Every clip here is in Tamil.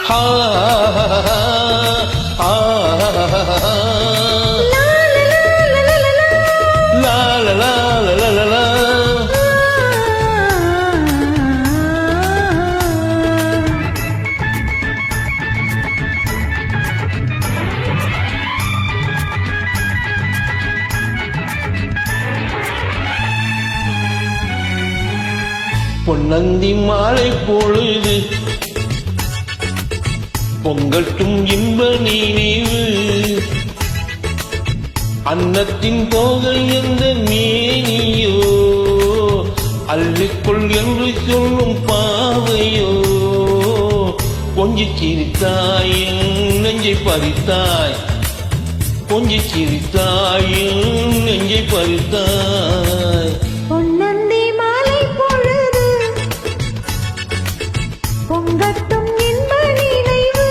ha ha la la la la la la la. பொன்னந்தி மாலை பொழுது பொங்கட்டும் இன்ப நினைவு அன்னத்தின் தோகை என்ற மேனியோ அள்ளிக்கொள் என்று சொல்லும் பாவையோ கொஞ்சி சிரித்தாய் நெஞ்சை பறித்தாய் கொஞ்சி சிரித்தாய் நெஞ்சை பறித்தாய். பொன்னந்தி மாலை பொழுது பொங்கட்டும் இன்ப நினைவு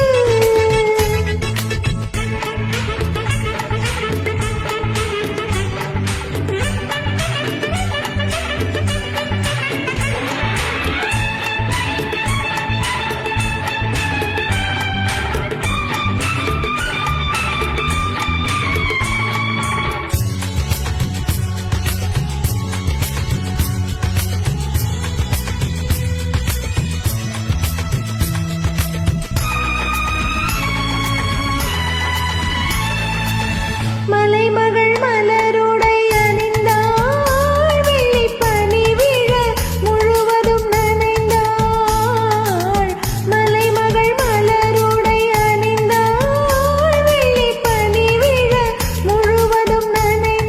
மலைமகள் மலருடை அணிந்தாள் வெள்ளிப்பனி விழ முழுவதும் நனைந்தாள். மலைமகள் மலருடை அணிந்தாள் வெள்ளிப்பனி விழ முழுவதும் நனைந்தாள்.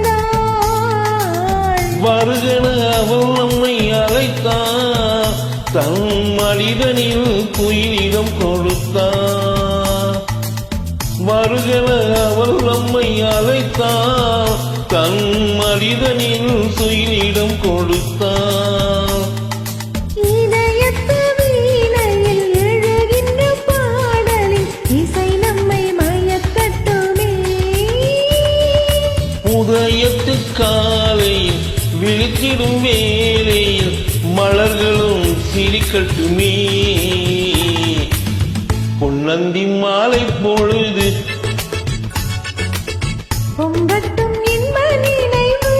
வருகன அவள் நம்மை அழைத்தான் தன் மனிதனில் குயிலிடம் கொடுத்தான். வருகன அவள் நம்மை அழைத்தான் தன் மனிதனில் குயிலிடம் கொடுத்தான். இதயத்து வீணையில் எழுகின்ற பாடலில் இசை நம்மை மயக்கட்டுமே. உதயத்து காலையில் விழித்திடும் வேளையில் மலர்களும் சிரிக்கட்டுமே. பொன்னந்தி மாலை பொழுது பொங்கட்டும் இன்ப நினைவு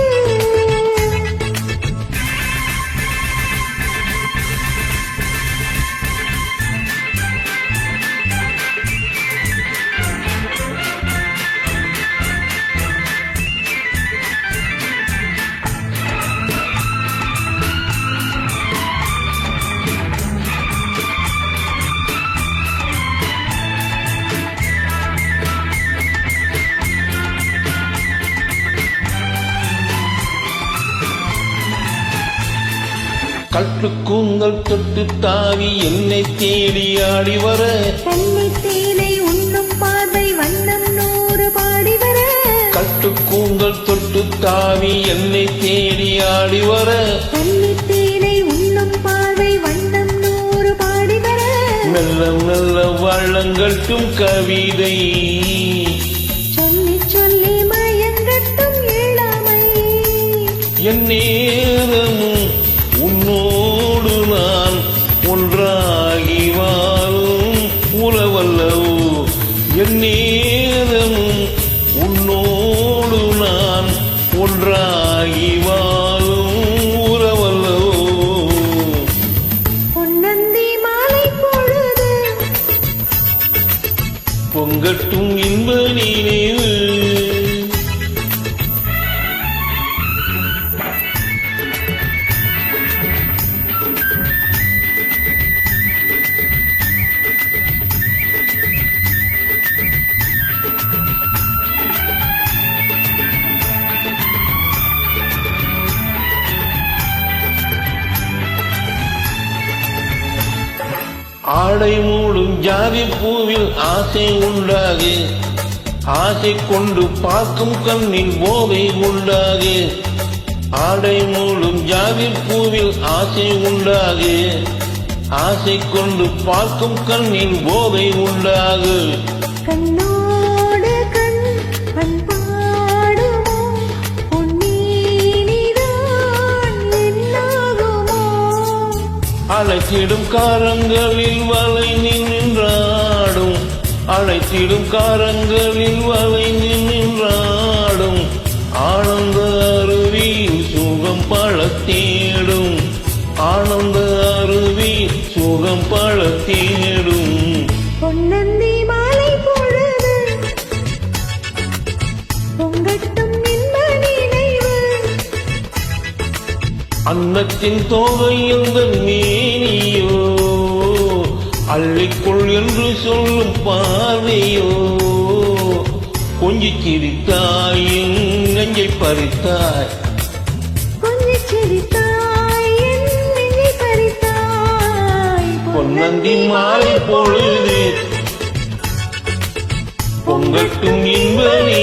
கட்டு கூந்தல் தொட்டு தாவி என்னை தேடி ஆடி வர தன்னை தேனை உண்ணும் பார்வை வண்ணம் நூறு பாடி வர. கட்டு கூந்தல் தொட்டு தாவி என்னை தேடி ஆடி வர தன்னை தேனை உண்ணும் பார்வை வண்ணம் நூறு பாடி வர. மெல்ல மெல்ல வள்ளங்கட்டும் கவிதை சொல்லி சொல்லி மயங்கட்டும் இளமை. என் நேரமும் உன்னோடு நான் ஒன்றாகி வாழும் உறவல்லவோ. என் நேரமும் உன்னோடு நான் ஒன்றாகி வாழும் உறவல்லவோ. பொன்னந்தி மாலை பொழுது பொங்கட்டும் இன்ப நினைவு ஆடை மூடும் ஜாதி பூவில் ஆசை உண்டாகு ஆசை கொண்டு பார்க்கும் கண்ணில் போதை உண்டாகு. ஆடை மூடும் ஜாதி பூவில் ஆசை உண்டாகு ஆசை கொண்டு பார்க்கும் கண்ணில் போதை உண்டாகு. கண்ணோடு கண் பண்பாடுமோ பொன்னீனிதான் என்னாகுமோ. அலைத்திடும் காரங்களில் வலை நின்றாள் அழைத்திடும் காரங்களில் வளைந்து நின்றாடும் ஆனந்த அருவி சுகம் பழ தேடும் ஆனந்த அருவி சுகம் பழ தேடும் பொன்னந்தி மாலை பொழுது பொங்கட்டும் இன்ப நினைவு அன்னத்தின் தோகை எந்த மேனியோ அள்ளிக்குள் என்று சொல்லும் பார்வையோ கொஞ்சி சிரித்தாய் என் நெஞ்சை பறித்தாய் கொஞ்சம் சிரித்தாய் என் நெஞ்சை பறித்தாய் பொன்னந்தி மாலை பொழுது பொங்கட்டும் இன்ப நீ